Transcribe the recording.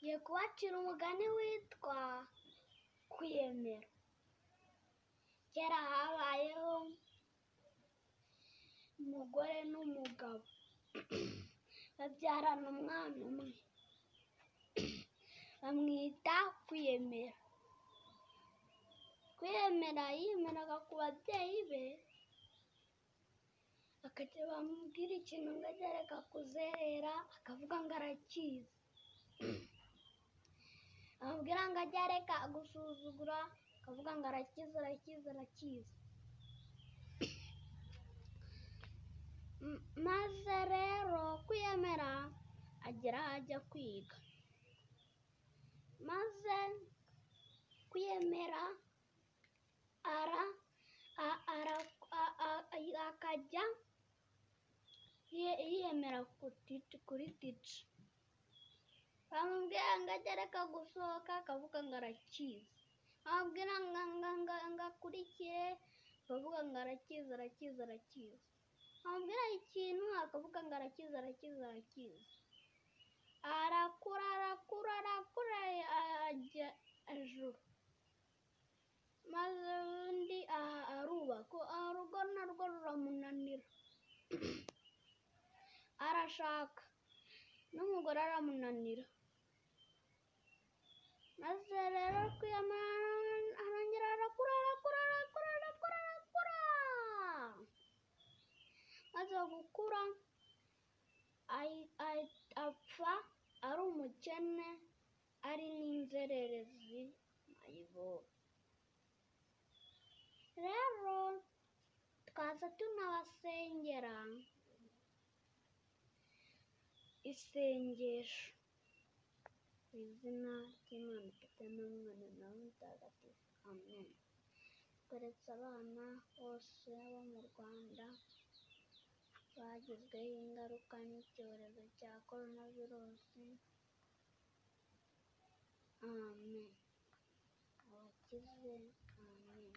Ngiye kubacira umugani witwa kwiyemera. Kera habayeho umugore n'umugabo babyarana umwana umwe, bamwita kwiyemera. Kwiyemera yiyemeraga ku babyeyi be, bakajya bamubwira ikintu ngo ajye areka kuzerera, akavuga ngo arakizi. Bamubwira ngo ajye areka gusuzugura, akavuga ngo arakizi. Maze rero kwiyemera agera aho ajya kwiga, maze kwiyemera akajya yiyemera kuri tica. Bamubwira ngo ajye areka gusohoka, akavuga ngo arakizi. Bamubwira ngo akurikire, akavuga ngo arakizi. Bamubwira ikintu, akavuga ngo arakizi. Arakura ajya ejuru, maze undi arubaka. Urugo narwo ruramunanira, arashaka n'umugore aramunanira. Maze rero kwiyemera arongera arakura. Maze gukura apfa ari umukene, ari n'inzererezi mayibobo. Rero twaza tunabasengera isengesho ku izina ry'Imana Data n'Umwana na Roho Mutagatifu, amen. Tweretse abana bose bo mu Rwanda bagizweho ingaruka n'icyorezo cya coronavirusi, amen. Abakize, amen.